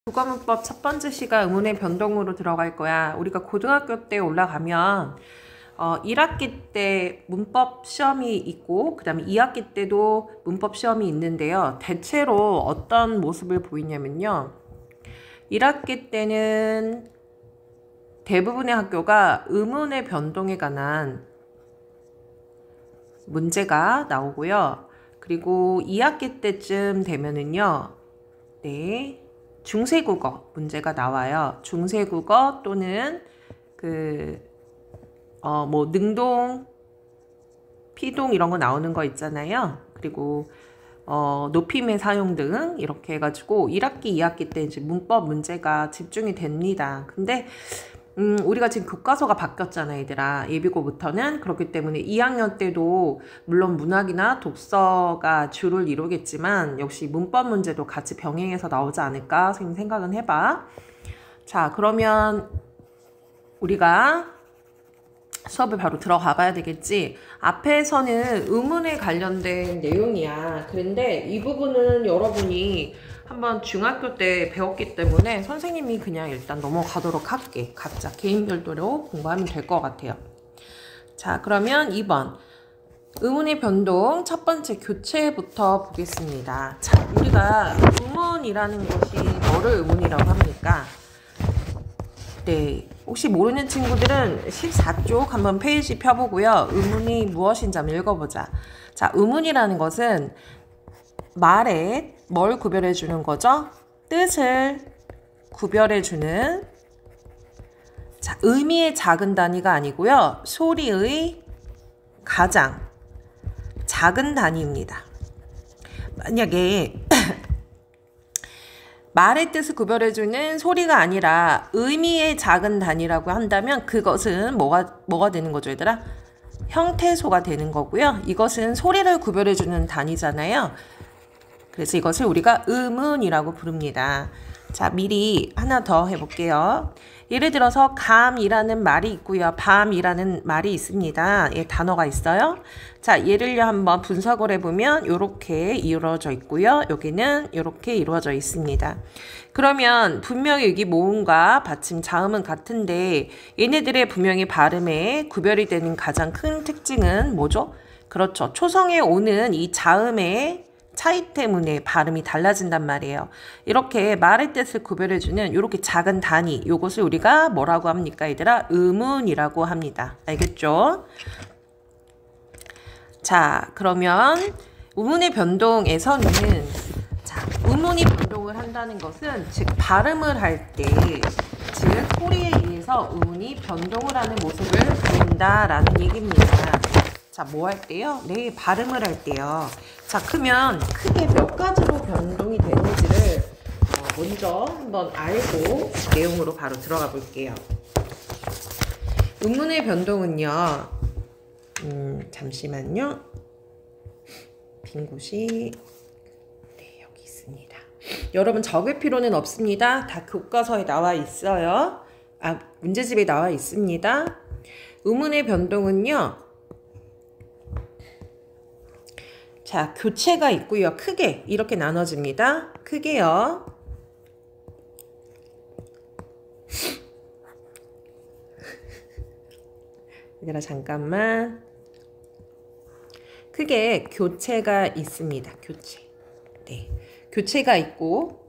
국어문법 첫 번째 시가 의문의 변동으로 들어갈 거야. 우리가 고등학교 때 올라가면 1학기 때 문법 시험이 있고 그 다음에 2학기 때도 문법 시험이 있는데요. 대체로 어떤 모습을 보이냐면요. 1학기 때는 대부분의 학교가 의문의 변동에 관한 문제가 나오고요. 그리고 2학기 때쯤 되면은요. 중세국어 문제가 나와요. 중세국어 또는 능동, 피동 이런 거 나오는 거 있잖아요. 그리고 높임의 사용 등 이렇게 해가지고 1학기, 2학기 때 이제 문법 문제가 집중이 됩니다. 근데 우리가 지금 교과서가 바뀌었잖아, 얘들아. 예비고부터는. 그렇기 때문에 2학년 때도 물론 문학이나 독서가 주를 이루겠지만 역시 문법 문제도 같이 병행해서 나오지 않을까 생각은 해봐. 자, 그러면 우리가 수업에 바로 들어가 봐야 되겠지. 앞에서는 의문에 관련된 내용이야. 그런데 이 부분은 여러분이 한번 중학교 때 배웠기 때문에 선생님이 그냥 일단 넘어가도록 할게. 각자 개인 별도로 공부하면 될 것 같아요. 자, 그러면 2번 의문의 변동 첫 번째 교체부터 보겠습니다. 자, 우리가 의문이라는 것이 뭐를 의문이라고 합니까? 네, 혹시 모르는 친구들은 14쪽 한번 페이지 펴보고요. 의문이 무엇인지 한번 읽어보자. 자, 의문이라는 것은 말에 뭘 구별해 주는 거죠? 뜻을 구별해 주는, 자, 의미의 작은 단위가 아니고요. 소리의 가장 작은 단위입니다. 만약에 말의 뜻을 구별해 주는 소리가 아니라 의미의 작은 단위라고 한다면 그것은 뭐가 되는 거죠, 얘들아? 형태소가 되는 거고요. 이것은 소리를 구별해 주는 단위잖아요. 그래서 이것을 우리가 의문이라고 부릅니다. 자, 미리 하나 더 해볼게요. 예를 들어서 감이라는 말이 있고요. 밤이라는 말이 있습니다. 예, 단어가 있어요. 자, 예를 한번 분석을 해보면 이렇게 이루어져 있고요. 여기는 이렇게 이루어져 있습니다. 그러면 분명히 여기 모음과 받침, 자음은 같은데 얘네들의 분명히 발음에 구별이 되는 가장 큰 특징은 뭐죠? 그렇죠. 초성에 오는 이 자음의 차이 때문에 발음이 달라진단 말이에요. 이렇게 말의 뜻을 구별해주는 이렇게 작은 단위, 이것을 우리가 뭐라고 합니까, 얘들아? 의문이라고 합니다. 알겠죠? 자, 그러면 의문의 변동에서는 의문이 변동을 한다는 것은 즉 발음을 할 때, 즉 소리에 의해서 의문이 변동을 하는 모습을 보인다라는 얘기입니다. 자, 뭐 할 때요? 네, 발음을 할 때요. 자, 그러면 크게 몇 가지로 변동이 되는지를 먼저 한번 알고 내용으로 바로 들어가 볼게요. 의문의 변동은요. 잠시만요. 빈 곳이 여기 있습니다. 여러분 적을 필요는 없습니다. 다 교과서에 나와 있어요. 문제집에 나와 있습니다. 의문의 변동은요. 자, 교체가 있고요. 크게 이렇게 나눠집니다. 크게요. 얘들아 잠깐만. 크게 교체가 있습니다. 교체. 네. 교체가 있고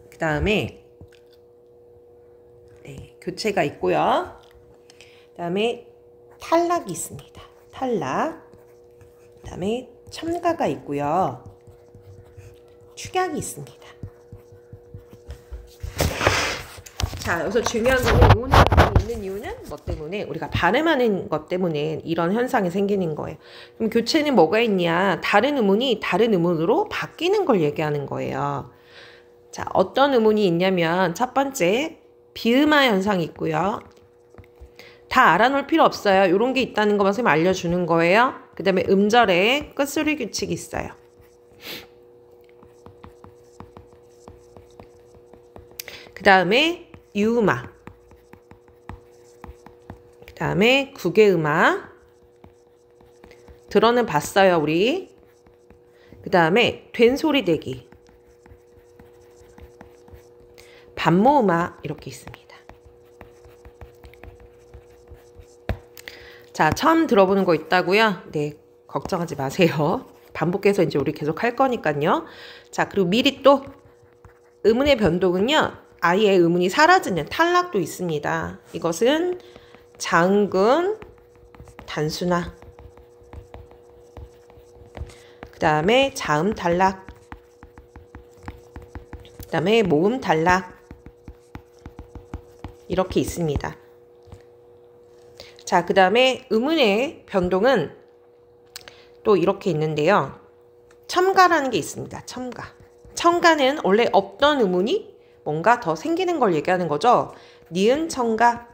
그 다음에 교체가 있고요. 그 다음에 탈락이 있습니다. 탈락. 그 다음에 첨가가 있고요. 축약이 있습니다. 자, 여기서 중요한 거는 의문이 있는 이유는 뭐 때문에? 우리가 발음하는 것 때문에 이런 현상이 생기는 거예요. 그럼 교체는 뭐가 있냐? 다른 의문이 다른 의문으로 바뀌는 걸 얘기하는 거예요. 자, 어떤 의문이 있냐면 첫 번째, 비음화 현상이 있고요. 다 알아놓을 필요 없어요. 이런 게 있다는 것만 선생님 알려주는 거예요. 그 다음에 음절에 끝소리 규칙이 있어요. 그 다음에 유음화. 그 다음에 국외음화. 들어는 봤어요, 우리. 그 다음에 된소리 대기. 반모음악 이렇게 있습니다. 자, 처음 들어보는 거 있다고요? 네, 걱정하지 마세요. 반복해서 이제 우리 계속 할 거니까요. 자, 그리고 미리 또 음운의 변동은요, 아예 음운이 사라지는 탈락도 있습니다. 이것은 자음군, 단순화, 그 다음에 자음 탈락, 그 다음에 모음 탈락, 이렇게 있습니다. 자, 그 다음에 음운의 변동은 또 이렇게 있는데요. 첨가라는 게 있습니다. 첨가. 첨가는 원래 없던 음운이 뭔가 더 생기는 걸 얘기하는 거죠. 니은 첨가,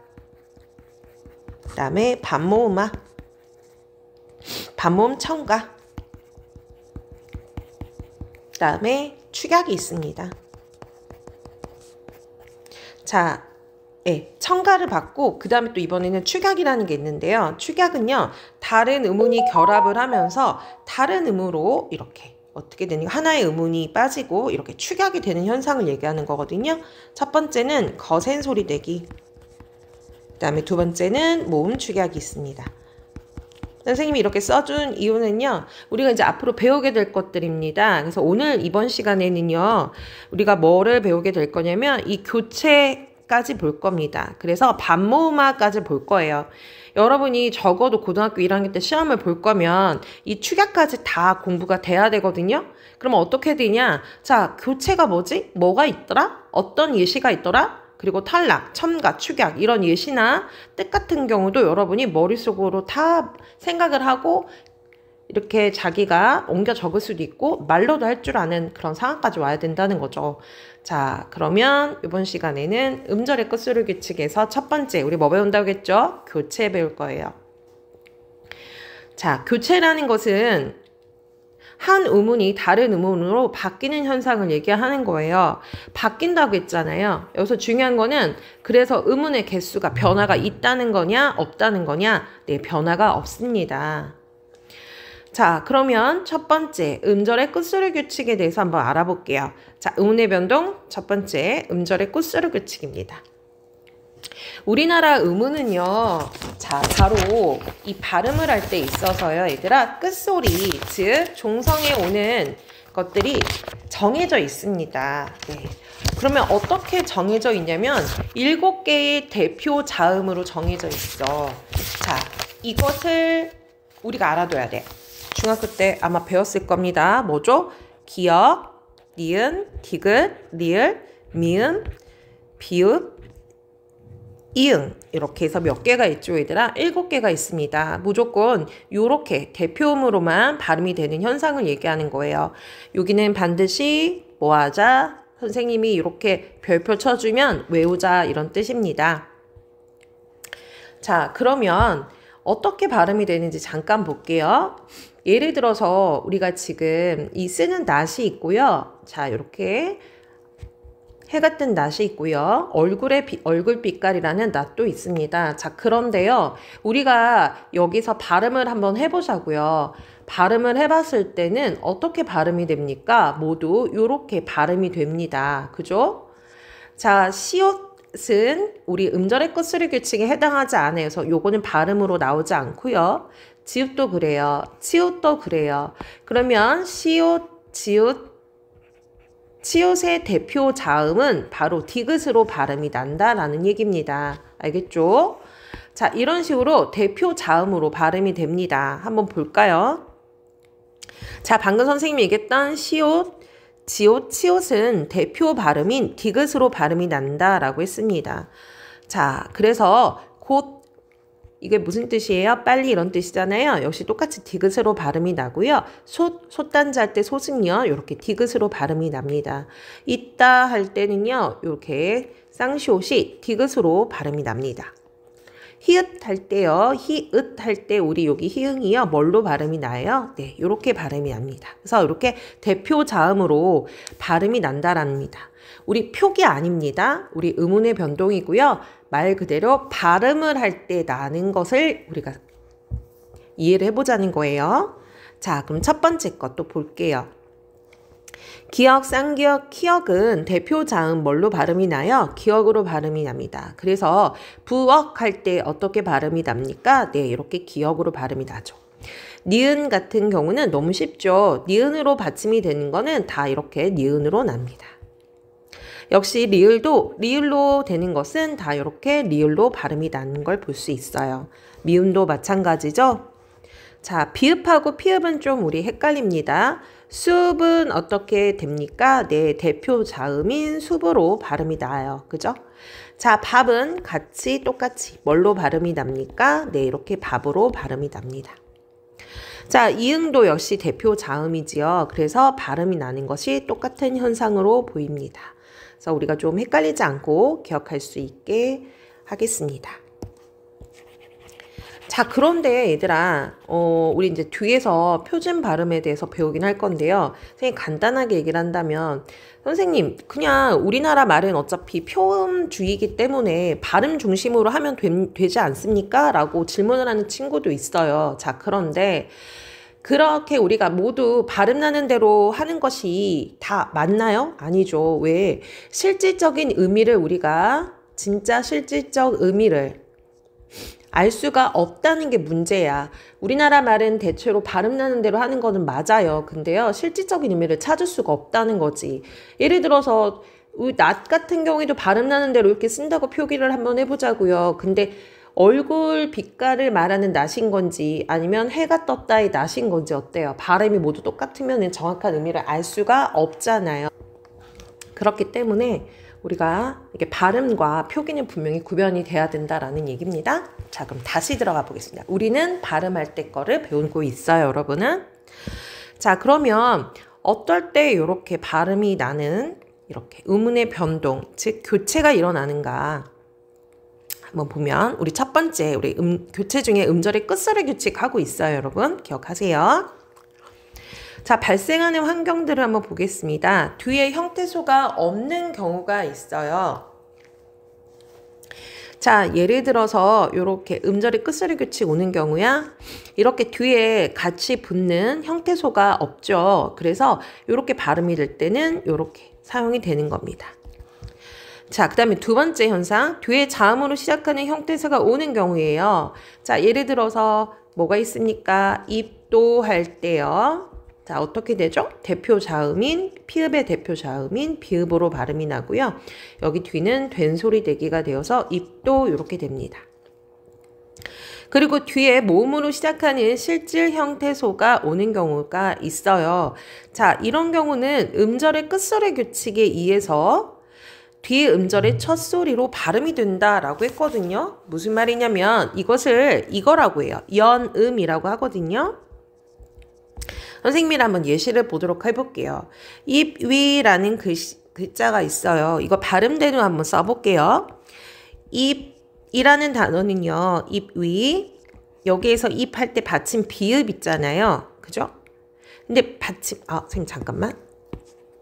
그 다음에 반모음악, 반모음 첨가, 그 다음에 축약이 있습니다. 자, 네, 첨가를 받고 그 다음에 또 이번에는 축약이라는 게 있는데요. 축약은요, 다른 음운이 결합을 하면서 다른 음으로 이렇게 어떻게 되는, 하나의 음운이 빠지고 이렇게 축약이 되는 현상을 얘기하는 거거든요. 첫 번째는 거센 소리 내기, 그 다음에 두 번째는 모음 축약이 있습니다. 선생님이 이렇게 써준 이유는요, 우리가 이제 앞으로 배우게 될 것들입니다. 그래서 오늘 이번 시간에는요, 우리가 뭐를 배우게 될 거냐면 이 교체까지 볼 겁니다. 그래서 반모음악까지 볼 거예요. 여러분이 적어도 고등학교 1학년 때 시험을 볼 거면 이 축약까지 다 공부가 돼야 되거든요. 그러면 어떻게 되냐? 자, 교체가 뭐지? 뭐가 있더라? 어떤 예시가 있더라? 그리고 탈락, 첨가, 축약 이런 예시나 뜻 같은 경우도 여러분이 머릿속으로 다 생각을 하고 이렇게 자기가 옮겨 적을 수도 있고 말로도 할 줄 아는 그런 상황까지 와야 된다는 거죠. 자, 그러면 이번 시간에는 음절의 끝소리 규칙에서 첫 번째 우리 뭐 배운다고 했죠? 교체 배울 거예요. 자, 교체라는 것은 한 음운이 다른 음운으로 바뀌는 현상을 얘기하는 거예요. 바뀐다고 했잖아요. 여기서 중요한 거는 그래서 음운의 개수가 변화가 있다는 거냐 없다는 거냐? 네, 변화가 없습니다. 자, 그러면 첫 번째 음절의 끝소리 규칙에 대해서 한번 알아볼게요. 자, 음운의 변동 첫 번째 음절의 끝소리 규칙입니다. 우리나라 음운은요, 자, 바로 이 발음을 할 때 있어서요, 얘들아, 끝소리, 즉 종성에 오는 것들이 정해져 있습니다. 네. 그러면 어떻게 정해져 있냐면 7개의 대표 자음으로 정해져 있어. 자, 이것을 우리가 알아둬야 돼. 중학교 때 아마 배웠을 겁니다. 뭐죠? 기역, 니은, 디귿, 리을, 미음, 비읍, 이응, 이렇게 해서 몇 개가 있죠, 얘들아? 7개가 있습니다. 무조건 요렇게 대표음으로만 발음이 되는 현상을 얘기하는 거예요. 여기는 반드시 뭐 하자? 선생님이 이렇게 별표 쳐주면 외우자, 이런 뜻입니다. 자, 그러면 어떻게 발음이 되는지 잠깐 볼게요. 예를 들어서 우리가 지금 이 쓰는 낫이 있고요. 자, 이렇게 해가 뜬 낫이 있고요. 얼굴 빛깔이라는 낫도 있습니다. 자, 그런데요, 우리가 여기서 발음을 한번 해보자고요. 발음을 해봤을 때는 어떻게 발음이 됩니까? 모두 이렇게 발음이 됩니다. 그죠? 자, 시옷은 우리 음절의 끝소리 규칙에 해당하지 않아요. 그래서 요거는 발음으로 나오지 않고요. 지읒도 그래요. 치읒도 그래요. 그러면 시옷, 지읒, 치읒의 대표 자음은 바로 디귿으로 발음이 난다라는 얘기입니다. 알겠죠? 자, 이런 식으로 대표 자음으로 발음이 됩니다. 한번 볼까요? 자, 방금 선생님이 얘기했던 시옷, 지읒, 치읒은 대표 발음인 디귿으로 발음이 난다라고 했습니다. 자, 그래서 곧 이게 무슨 뜻이에요? 빨리 이런 뜻이잖아요. 역시 똑같이 디귿으로 발음이 나고요. 솥단자 할 때 솥은요, 이렇게 디귿으로 발음이 납니다. 있다 할 때는요, 이렇게 쌍시옷이 디귿으로 발음이 납니다. 히읗 할 때요, 히읗 할 때 우리 여기 히읗이요, 뭘로 발음이 나요? 네, 이렇게 발음이 납니다. 그래서 이렇게 대표 자음으로 발음이 난다랍니다. 우리 표기 아닙니다. 우리 음운의 변동이고요. 말 그대로 발음을 할 때 나는 것을 우리가 이해를 해보자는 거예요. 자, 그럼 첫 번째 것도 볼게요. 기역, 쌍기역, 키역은 대표 자음 뭘로 발음이 나요? 기역으로 발음이 납니다. 그래서 부억 할 때 어떻게 발음이 납니까? 네, 이렇게 기역으로 발음이 나죠. 니은 같은 경우는 너무 쉽죠. 니은으로 받침이 되는 거는 다 이렇게 니은으로 납니다. 역시 리을도 리을로 되는 것은 다 이렇게 리을로 발음이 나는 걸 볼 수 있어요. 미음도 마찬가지죠. 자, 비읍하고 피읍은 좀 우리 헷갈립니다. 숲은 어떻게 됩니까? 네, 대표 자음인 숲으로 발음이 나요. 그죠? 자, 밥은 같이 똑같이 뭘로 발음이 납니까? 네, 이렇게 밥으로 발음이 납니다. 자, 이응도 역시 대표 자음이지요. 그래서 발음이 나는 것이 똑같은 현상으로 보입니다. 그래서 우리가 좀 헷갈리지 않고 기억할 수 있게 하겠습니다. 자, 그런데 얘들아, 우리 이제 뒤에서 표준 발음에 대해서 배우긴 할 건데요. 선생님 간단하게 얘기를 한다면, 선생님, 그냥 우리나라 말은 어차피 표음주의이기 때문에 발음 중심으로 하면 되지 않습니까? 라고 질문을 하는 친구도 있어요. 자, 그런데 그렇게 우리가 모두 발음 나는 대로 하는 것이 다 맞나요? 아니죠. 왜? 실질적인 의미를 우리가 진짜 실질적 의미를 알 수가 없다는 게 문제야. 우리나라 말은 대체로 발음 나는 대로 하는 거는 맞아요. 근데요, 실질적인 의미를 찾을 수가 없다는 거지. 예를 들어서 낫 같은 경우에도 발음 나는 대로 이렇게 쓴다고 표기를 한번 해보자고요. 근데 얼굴 빛깔을 말하는 낫인 건지 아니면 해가 떴다의 낫인 건지 어때요? 발음이 모두 똑같으면 정확한 의미를 알 수가 없잖아요. 그렇기 때문에 우리가 이게 발음과 표기는 분명히 구별이 돼야 된다라는 얘기입니다. 자, 그럼 다시 들어가 보겠습니다. 우리는 발음할 때 거를 배우고 있어요, 여러분은. 자, 그러면 어떨 때 이렇게 발음이 나는 이렇게 음운의 변동, 즉 교체가 일어나는가 한번 보면 우리 첫 번째 우리 교체 중에 음절의 끝소리 규칙하고 있어요, 여러분. 기억하세요. 자, 발생하는 환경들을 한번 보겠습니다. 뒤에 형태소가 없는 경우가 있어요. 자, 예를 들어서 이렇게 음절의 끝소리 규칙 오는 경우야. 이렇게 뒤에 같이 붙는 형태소가 없죠. 그래서 이렇게 발음이 될 때는 이렇게 사용이 되는 겁니다. 자, 그 다음에 두 번째 현상. 뒤에 자음으로 시작하는 형태소가 오는 경우예요. 자, 예를 들어서 뭐가 있습니까? 입도 할 때요. 자, 어떻게 되죠? 대표 자음인, 피읍의 대표 자음인 비읍으로 발음이 나고요. 여기 뒤는 된소리 대기가 되어서 입도 이렇게 됩니다. 그리고 뒤에 모음으로 시작하는 실질 형태소가 오는 경우가 있어요. 자, 이런 경우는 음절의 끝소리 규칙에 의해서 뒤에 음절의 첫 소리로 발음이 된다라고 했거든요. 무슨 말이냐면 이것을 이거라고 해요. 연음이라고 하거든요. 선생님이 한번 예시를 보도록 해볼게요. 입위라는 글자가 있어요. 이거 발음대로 한번 써볼게요. 입이라는 단어는요. 입위, 여기에서 입 할 때 받침 비읍 있잖아요. 그죠? 근데 받침, 선생님 잠깐만.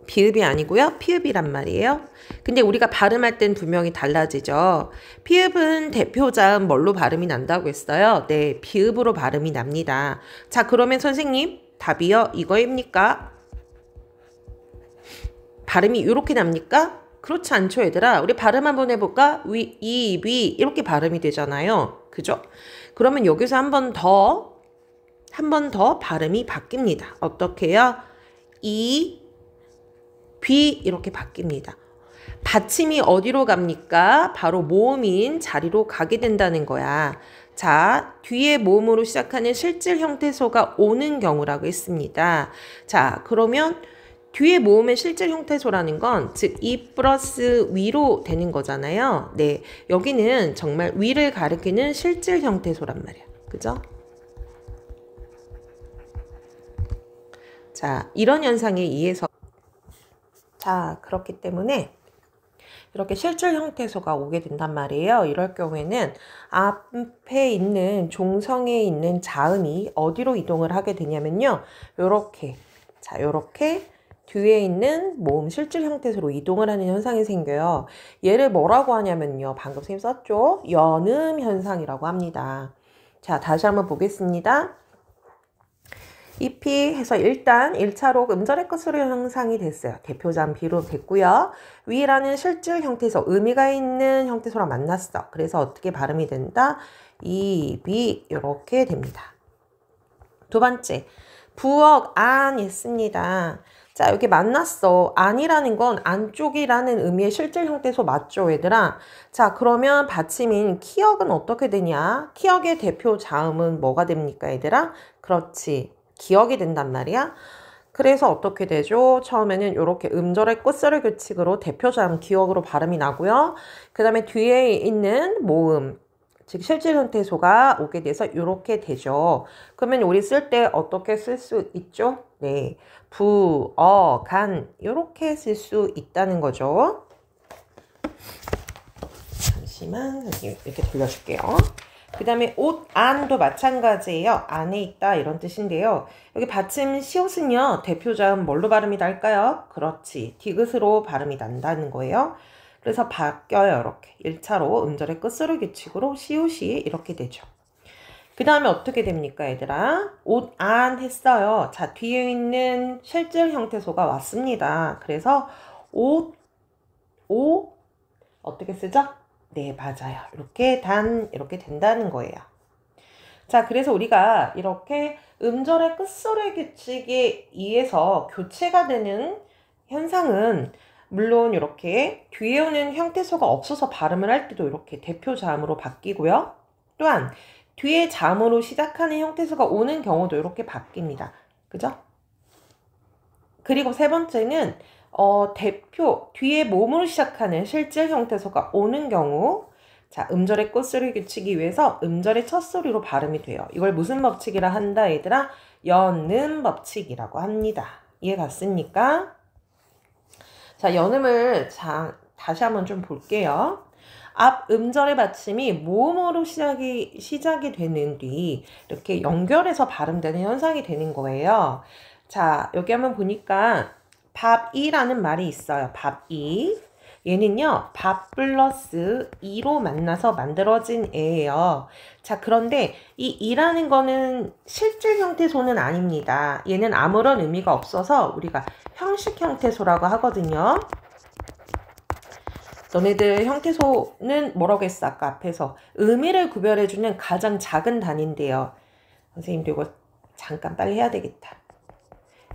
비읍이 아니고요. 피읍이란 말이에요. 근데 우리가 발음할 땐 분명히 달라지죠. 피읍은 대표자음 뭘로 발음이 난다고 했어요? 네, 비읍으로 발음이 납니다. 자, 그러면 선생님 답이요? 이거입니까? 발음이 이렇게 납니까? 그렇지 않죠, 얘들아. 우리 발음 한번 해볼까? 위, 이, 위 이렇게 발음이 되잖아요. 그죠? 그러면 여기서 한 번 더 발음이 바뀝니다. 어떻게요? 이, 귀 이렇게 바뀝니다. 받침이 어디로 갑니까? 바로 모음인 자리로 가게 된다는 거야. 자, 뒤에 모음으로 시작하는 실질 형태소가 오는 경우라고 했습니다. 자, 그러면 뒤에 모음의 실질 형태소라는 건 즉 이 플러스 위로 되는 거잖아요. 네, 여기는 정말 위를 가리키는 실질 형태소란 말이야. 그죠? 자, 이런 현상에 의해서 자, 그렇기 때문에 이렇게 실질 형태소가 오게 된단 말이에요. 이럴 경우에는 앞에 있는 종성에 있는 자음이 어디로 이동을 하게 되냐면요. 요렇게, 자, 요렇게 뒤에 있는 모음 실질 형태소로 이동을 하는 현상이 생겨요. 얘를 뭐라고 하냐면요. 방금 선생님 썼죠? 연음 현상이라고 합니다. 자, 다시 한번 보겠습니다. 잎이 해서 일단 1차로 음절의 끝소리 형상이 됐어요. 대표자음 B로 됐고요. 위라는 실질 형태소, 의미가 있는 형태소랑 만났어. 그래서 어떻게 발음이 된다? 입이 이렇게 됩니다. 두 번째, 부엌 안 했습니다. 자, 여기 만났어. 안이라는 건 안쪽이라는 의미의 실질 형태소 맞죠, 얘들아? 자, 그러면 받침인 키역은 어떻게 되냐? 키역의 대표 자음은 뭐가 됩니까, 얘들아? 그렇지. 기억이 된단 말이야. 그래서 어떻게 되죠? 처음에는 이렇게 음절의 끝소리 규칙으로 대표자음 기억으로 발음이 나고요. 그 다음에 뒤에 있는 모음, 즉 실질 형태소가 오게 돼서 이렇게 되죠. 그러면 우리 쓸 때 어떻게 쓸 수 있죠? 네, 부, 어, 간 이렇게 쓸 수 있다는 거죠. 잠시만 이렇게 돌려줄게요. 그 다음에 옷 안도 마찬가지예요. 안에 있다 이런 뜻인데요. 여기 받침 시옷은요. 대표자음 뭘로 발음이 날까요? 그렇지. 디귿으로 발음이 난다는 거예요. 그래서 바뀌어요. 이렇게 1차로 음절의 끝소리 규칙으로 시옷이 이렇게 되죠. 그 다음에 어떻게 됩니까, 얘들아? 옷 안 했어요. 자, 뒤에 있는 실질 형태소가 왔습니다. 그래서 옷, 오 어떻게 쓰죠? 네, 맞아요. 이렇게 된다는 거예요. 자, 그래서 우리가 이렇게 음절의 끝소리 규칙에 의해서 교체가 되는 현상은 물론 이렇게 뒤에 오는 형태소가 없어서 발음을 할 때도 이렇게 대표자음으로 바뀌고요. 또한 뒤에 자음으로 시작하는 형태소가 오는 경우도 이렇게 바뀝니다. 그죠? 그리고 세 번째는 대표, 뒤에 몸으로 시작하는 실질 형태소가 오는 경우, 자, 음절의 끝소리 규칙이 위해서 음절의 첫 소리로 발음이 돼요. 이걸 무슨 법칙이라 한다, 얘들아? 연음 법칙이라고 합니다. 이해 갔습니까? 자, 연음을 다시 한번 좀 볼게요. 앞 음절의 받침이 모음으로 시작이 되는 뒤 이렇게 연결해서 발음되는 현상이 되는 거예요. 자, 여기 한번 보니까 밥이라는 말이 있어요. 밥이. 얘는요, 밥 플러스 이로 만나서 만들어진 애예요. 자, 그런데 이 이라는 거는 실질 형태소는 아닙니다. 얘는 아무런 의미가 없어서 우리가 형식 형태소라고 하거든요. 너네들 형태소는 뭐라고 했어? 아까 앞에서 의미를 구별해주는 가장 작은 단위인데요. 선생님도 이거 잠깐 빨리 해야 되겠다.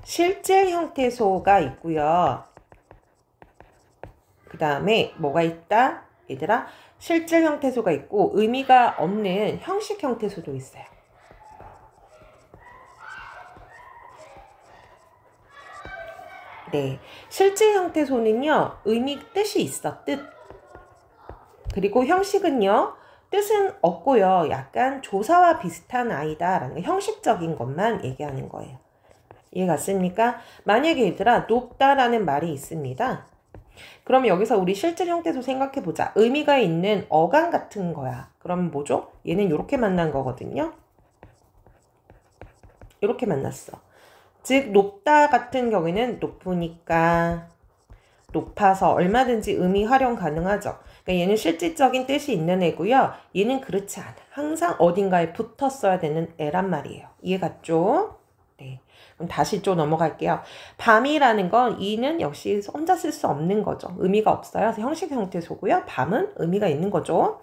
실질 형태소가 있고요. 그 다음에 뭐가 있다? 얘들아, 실질 형태소가 있고 의미가 없는 형식 형태소도 있어요. 네, 실질 형태소는요, 뜻이 있어, 뜻. 그리고 형식은요, 뜻은 없고요, 약간 조사와 비슷한 아이다라는 형식적인 것만 얘기하는 거예요. 이해 갔습니까? 만약에 얘들아, 높다라는 말이 있습니다. 그럼 여기서 우리 실질 형태소 생각해보자. 의미가 있는 어감 같은 거야. 그럼 뭐죠? 얘는 이렇게 만난 거거든요. 이렇게 만났어. 즉 높다 같은 경우에는 높으니까, 높아서 얼마든지 의미 활용 가능하죠. 그러니까 얘는 실질적인 뜻이 있는 애고요. 얘는 그렇지 않아. 항상 어딘가에 붙었어야 되는 애란 말이에요. 이해 갔죠? 네. 그럼 다시 좀 넘어갈게요. 밤이라는 건 이는 역시 혼자 쓸 수 없는 거죠. 의미가 없어요. 그래서 형식 형태소고요. 밤은 의미가 있는 거죠.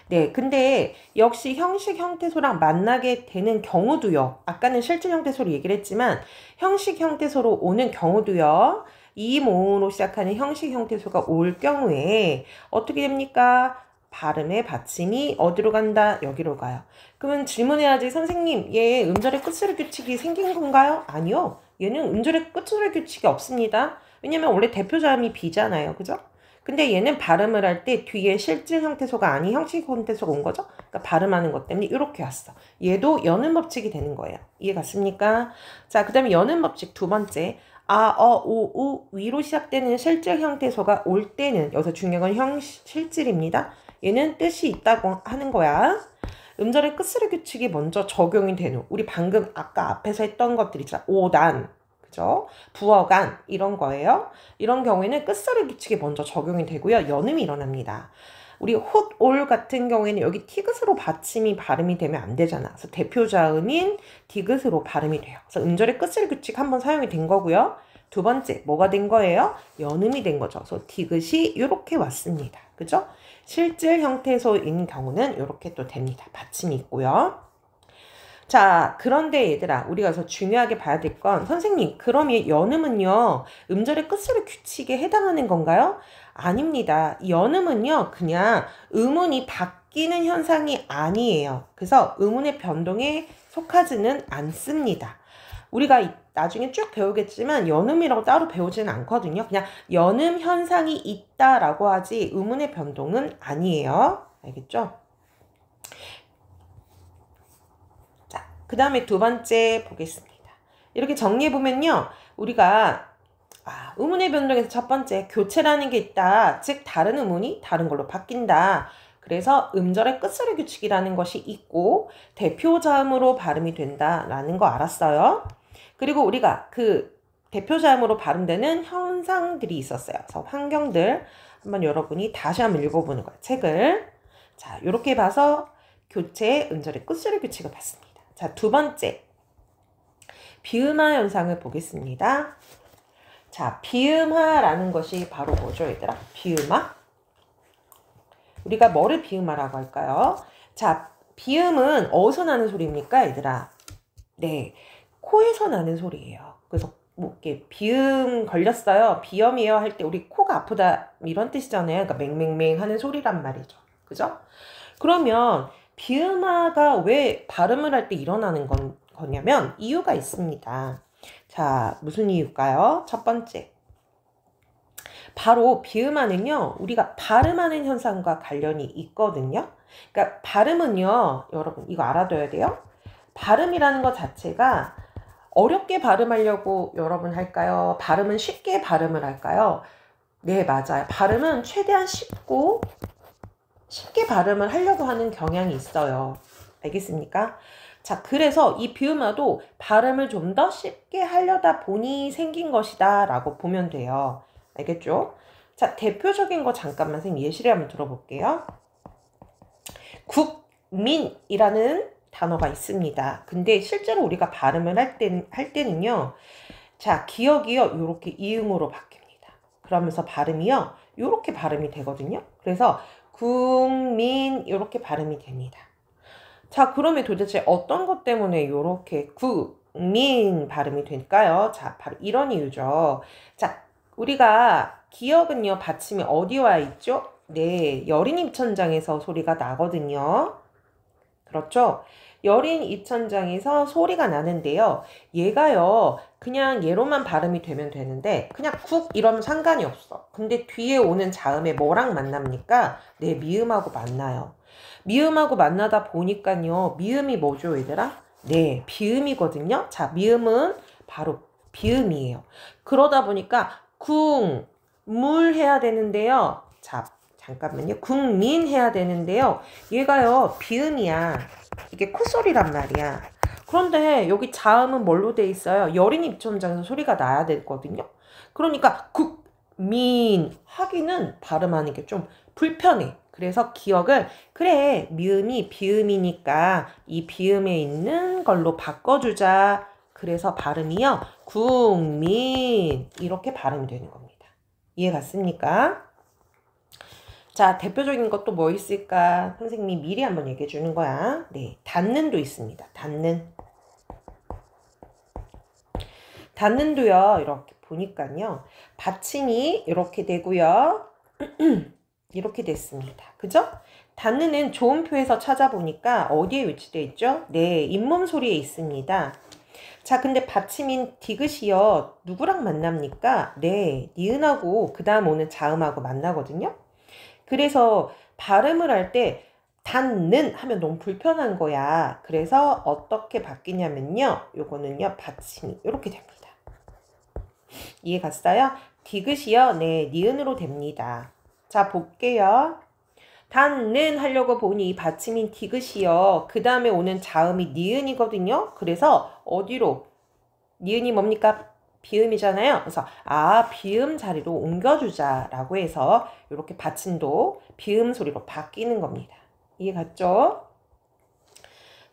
네, 근데 역시 형식 형태소랑 만나게 되는 경우도요. 아까는 실질 형태소로 얘기를 했지만 형식 형태소로 오는 경우도요. 이 모음으로 시작하는 형식 형태소가 올 경우에 어떻게 됩니까? 발음의 받침이 어디로 간다? 여기로 가요. 그러면 질문해야지. 선생님, 얘 음절의 끝소리 규칙이 생긴 건가요? 아니요. 얘는 음절의 끝소리 규칙이 없습니다. 왜냐면 원래 대표자음이 B잖아요. 그죠? 근데 얘는 발음을 할 때 뒤에 실질 형태소가 아닌 형식 형태소가 온 거죠. 그러니까 발음하는 것 때문에 이렇게 왔어. 얘도 연음 법칙이 되는 거예요. 이해 갔습니까? 자, 그 다음에 연음 법칙 두 번째. 아, 어, 오, 우 위로 시작되는 실질 형태소가 올 때는 여기서 중요한 건 실질입니다. 얘는 뜻이 있다고 하는 거야. 음절의 끝소리 규칙이 먼저 적용이 되는, 우리 방금 아까 앞에서 했던 것들 있잖아. 오단, 그죠? 부어간 이런 거예요. 이런 경우에는 끝소리 규칙이 먼저 적용이 되고요. 연음이 일어납니다. 우리 헛올 같은 경우에는 여기 티귿으로 받침이 발음이 되면 안 되잖아. 그래서 대표자음인 디귿으로 발음이 돼요. 그래서 음절의 끝을 규칙 한번 사용이 된 거고요. 두 번째 뭐가 된 거예요? 연음이 된 거죠. 그래서 디귿이 이렇게 왔습니다. 그죠? 실질 형태소인 경우는 이렇게 또 됩니다. 받침이 있고요. 자, 그런데 얘들아, 우리가 그래서 중요하게 봐야 될 건, 선생님, 그럼 이 연음은요, 음절의 끝소리 규칙에 해당하는 건가요? 아닙니다. 연음은요, 그냥 음운이 바뀌는 현상이 아니에요. 그래서 음운의 변동에 속하지는 않습니다. 우리가 나중에 쭉 배우겠지만 연음이라고 따로 배우지는 않거든요. 그냥 연음 현상이 있다라고 하지 음운의 변동은 아니에요. 알겠죠? 그 다음에 두 번째 보겠습니다. 이렇게 정리해보면요. 우리가 음운의 변동에서 첫 번째 교체라는 게 있다. 즉 다른 음운이 다른 걸로 바뀐다. 그래서 음절의 끝소리 규칙이라는 것이 있고 대표자음으로 발음이 된다라는 거 알았어요. 그리고 우리가 그 대표자음으로 발음되는 현상들이 있었어요. 그래서 환경들 한번 여러분이 다시 한번 읽어보는 거예요. 책을. 자, 이렇게 봐서 교체의 음절의 끝소리 규칙을 봤습니다. 자, 두 번째 비음화 현상을 보겠습니다. 자, 비음화라는 것이 바로 뭐죠, 얘들아? 비음화? 우리가 뭐를 비음화라고 할까요? 자, 비음은 어디서 나는 소리입니까, 얘들아? 네, 코에서 나는 소리예요. 그래서 뭐 이렇게 비음 걸렸어요, 비염이에요 할 때 우리 코가 아프다 이런 뜻이잖아요. 그러니까 맹맹맹 하는 소리란 말이죠. 그죠? 그러면 비음화가 왜 발음을 할 때 일어나는 거냐면 이유가 있습니다. 자, 무슨 이유일까요? 첫 번째, 바로 비음화는요, 우리가 발음하는 현상과 관련이 있거든요. 그러니까 발음은요, 여러분 이거 알아둬야 돼요. 발음이라는 것 자체가 어렵게 발음하려고 여러분 할까요? 발음은 쉽게 발음을 할까요? 네, 맞아요. 발음은 최대한 쉽게 발음을 하려고 하는 경향이 있어요. 알겠습니까? 자, 그래서 이 비음화도 발음을 좀 더 쉽게 하려다 보니 생긴 것이다 라고 보면 돼요. 알겠죠? 자, 대표적인 거 잠깐만 선생님 예시를 한번 들어볼게요. 국민이라는 단어가 있습니다. 근데 실제로 우리가 발음을 할 때는요. 자, 기억이요. 이렇게 이음으로 바뀝니다. 그러면서 발음이요. 이렇게 발음이 되거든요. 그래서 국민 이렇게 발음이 됩니다. 자, 그러면 도대체 어떤 것 때문에 이렇게 국민 발음이 될까요? 자, 바로 이런 이유죠. 자, 우리가 기억은요, 받침이 어디 와 있죠? 네, 여린 입천장에서 소리가 나거든요. 그렇죠? 여린 입천장에서 소리가 나는데요. 얘가요, 그냥 얘로만 발음이 되면 되는데 그냥 국 이러면 상관이 없어. 근데 뒤에 오는 자음에 뭐랑 만납니까? 네, 미음하고 만나요. 미음하고 만나다 보니까요. 미음이 뭐죠, 얘들아? 네, 비음이거든요. 자, 미음은 바로 비음이에요. 그러다 보니까 국물 해야 되는데요. 자, 잠깐만요. 국민 해야 되는데요. 얘가요, 비음이야. 이게 콧소리란 말이야. 그런데 여기 자음은 뭘로 돼 있어요? 여린 입천장에서 소리가 나야 되거든요. 그러니까 국민 하기는 발음하는 게 좀 불편해. 그래서 기억을 그래, 미음이 비음이니까 이 비음에 있는 걸로 바꿔주자. 그래서 발음이요, 국민 이렇게 발음이 되는 겁니다. 이해 갔습니까? 자, 대표적인 것도 뭐 있을까? 선생님이 미리 한번 얘기해 주는 거야. 네, 닫는도 있습니다. 닫는도요, 이렇게 보니까요, 받침이 이렇게 되고요. 이렇게 됐습니다. 그죠? 닫는은 조음표에서 찾아보니까 어디에 위치되어 있죠? 네, 잇몸 소리에 있습니다. 자, 근데 받침인 디귿이요, 누구랑 만납니까? 네, 니은하고 그 다음 오는 자음하고 만나거든요. 그래서 발음을 할 때 닫는 하면 너무 불편한 거야. 그래서 어떻게 바뀌냐면요, 요거는요, 받침이 이렇게 됩니다. 이해 갔어요? 디귿이요, 네, 니은으로 됩니다. 자, 볼게요. 닫는 하려고 보니 받침인 디귿이요, 그 다음에 오는 자음이 니은이거든요. 그래서 어디로? 니은이 뭡니까? 비음이잖아요. 그래서 비음 자리로 옮겨주자라고 해서 이렇게 받침도 비음 소리로 바뀌는 겁니다. 이해 갔죠?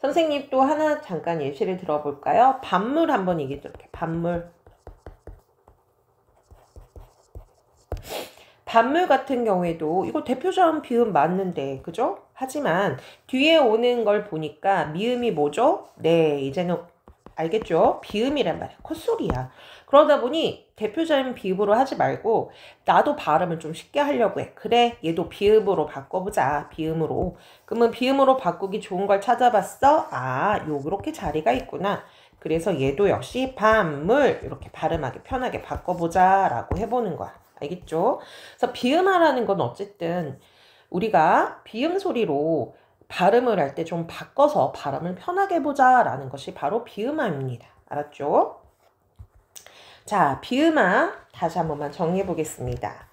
선생님 또 하나 잠깐 예시를 들어볼까요? 반물 한번 얘기해 드릴게요. 반물. 반물 같은 경우에도 이거 대표자음 비음 맞는데 그죠? 하지만 뒤에 오는 걸 보니까 미음이 뭐죠? 네, 이제는 알겠죠? 비음이란 말이야. 콧소리야. 그러다 보니 대표자음 비읍으로 하지 말고 나도 발음을 좀 쉽게 하려고 해. 그래, 얘도 비읍으로 바꿔보자. 비음으로. 그러면 비음으로 바꾸기 좋은 걸 찾아봤어? 요렇게 자리가 있구나. 그래서 얘도 역시 반물 이렇게 발음하기 편하게 바꿔보자 라고 해보는 거야. 알겠죠? 그래서 비음하라는 건 어쨌든 우리가 비음 소리로 발음을 할 때 좀 바꿔서 발음을 편하게 해보자 라는 것이 바로 비음화입니다. 알았죠? 자, 비음화 다시 한 번만 정리해 보겠습니다.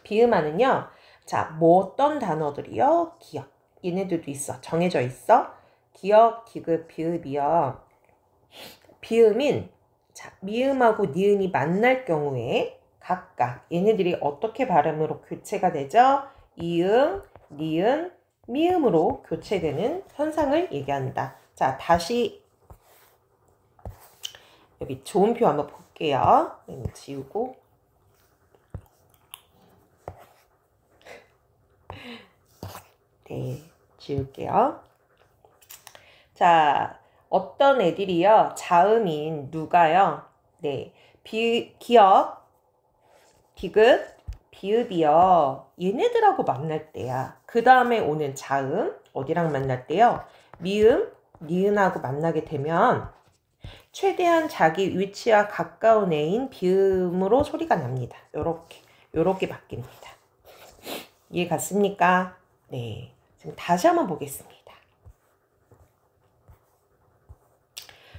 비음화는요. 자, 뭐 어떤 단어들이요? 기억. 얘네들도 있어. 정해져 있어. 기억, 디귿, 비읍이요. 비음인 자, 미음하고 니은이 만날 경우에 각각 얘네들이 어떻게 발음으로 교체가 되죠? 이응, 니은, 미음으로 교체되는 현상을 얘기한다. 자, 다시 여기 좋은 표 한번 볼게요. 지우고 네, 지울게요. 자, 어떤 애들이요? 자음인 누가요? 네, 기억, 디귿, 비읍이요. 얘네들하고 만날 때야. 그 다음에 오는 자음, 어디랑 만날 때요? 미음, 니은하고 만나게 되면 최대한 자기 위치와 가까운 애인 비음으로 소리가 납니다. 요렇게 바뀝니다. 이해 갔습니까? 네. 지금 다시 한번 보겠습니다.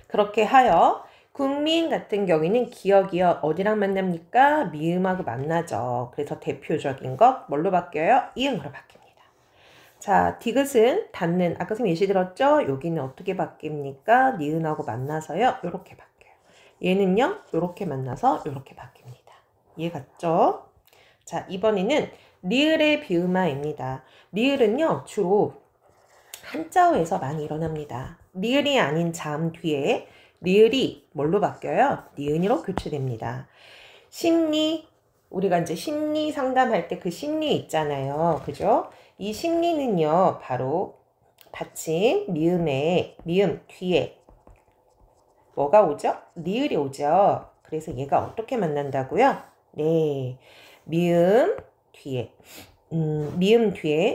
그렇게 하여 국민 같은 경우에는 기억이요. 어디랑 만납니까? 미음하고 만나죠. 그래서 대표적인 것 뭘로 바뀌어요? 이응으로 바뀝니다. 자, 디귿은 닫는 아까 선생님 예시 들었죠? 여기는 어떻게 바뀝니까? 니은하고 만나서요. 요렇게 바뀌어요. 얘는요. 요렇게 만나서 요렇게 바뀝니다. 이해 갔죠? 자, 이번에는 리을의 비음화입니다. 리을은요. 주로 한자어에서 많이 일어납니다. 리을이 아닌 자음 뒤에 리을이 뭘로 바뀌어요? 니은으로 교체됩니다. 심리, 우리가 이제 심리 상담할 때 그 심리 있잖아요. 그죠? 이 심리는요, 바로 받침, 미음 뒤에 뭐가 오죠? 리을이 오죠. 그래서 얘가 어떻게 만난다고요? 네, 미음 뒤에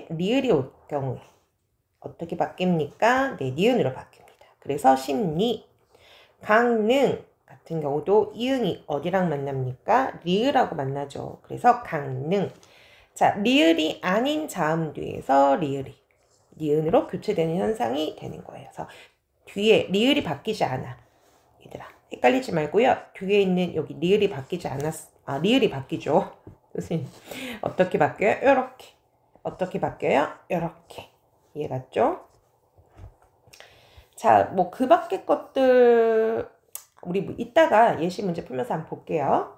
리을이 올 경우에 어떻게 바뀝니까? 네, 니은으로 바뀝니다. 그래서 심리, 강능 같은 경우도 이응이 어디랑 만납니까? 리을하고 만나죠. 그래서 강능. 자, 리을이 아닌 자음 뒤에서 리을이 니은으로 교체되는 현상이 되는 거예요. 그래서 뒤에 리을이 바뀌지 않아. 얘들아, 헷갈리지 말고요. 뒤에 있는 여기 리을이 바뀌지 리을이 바뀌죠. 선생님, 어떻게 바뀌어요? 요렇게. 어떻게 바뀌어요? 요렇게. 이해 갔죠? 자, 뭐 그 밖의 것들 우리 이따가 예시 문제 풀면서 한번 볼게요.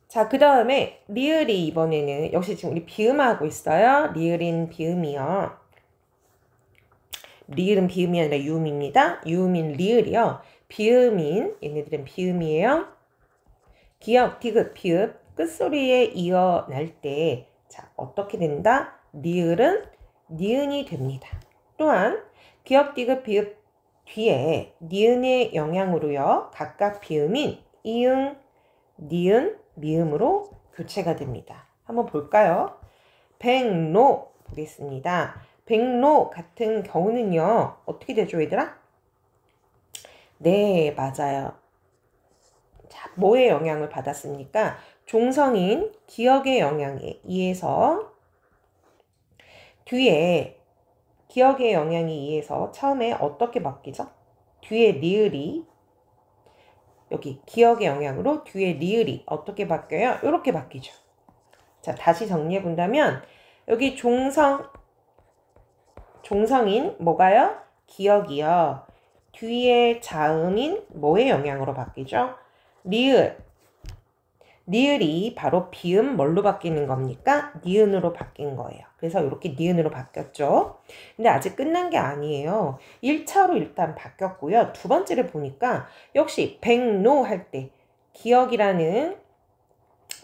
자, 그 다음에 리을이 이번에는 역시 지금 우리 비음하고 있어요. 리을인 비음이요. 리을은 비음이 아니라 유음입니다. 유음인 리을이요. 비음인 얘네들은 비음이에요. 기억, 디귿, 비읍 끝소리에 이어 날 때 자, 어떻게 된다? 리을은 니은이 됩니다. 또한 기억, 디귿, 비읍 뒤에 니은의 영향으로요. 각각 비음인 이응, 니은, 미음으로 교체가 됩니다. 한번 볼까요? 백로 보겠습니다. 백로 같은 경우는요. 어떻게 되죠, 얘들아? 네, 맞아요. 자, 뭐의 영향을 받았습니까? 종성인 기억의 영향에 의해서 뒤에 기억의 영향에 의해서 처음에 어떻게 바뀌죠? 뒤에 리을이 여기 기억의 영향으로 뒤에 리을이 어떻게 바뀌어요? 이렇게 바뀌죠. 자, 다시 정리해 본다면 여기 종성인 뭐가요? 기억이요. 뒤에 자음인 뭐의 영향으로 바뀌죠? 리을. 리을이 바로 비음 뭘로 바뀌는 겁니까? 니은으로 바뀐 거예요. 그래서 이렇게 니은으로 바뀌었죠. 근데 아직 끝난 게 아니에요. 1차로 일단 바뀌었고요. 두 번째를 보니까 역시 백로 할 때 기억이라는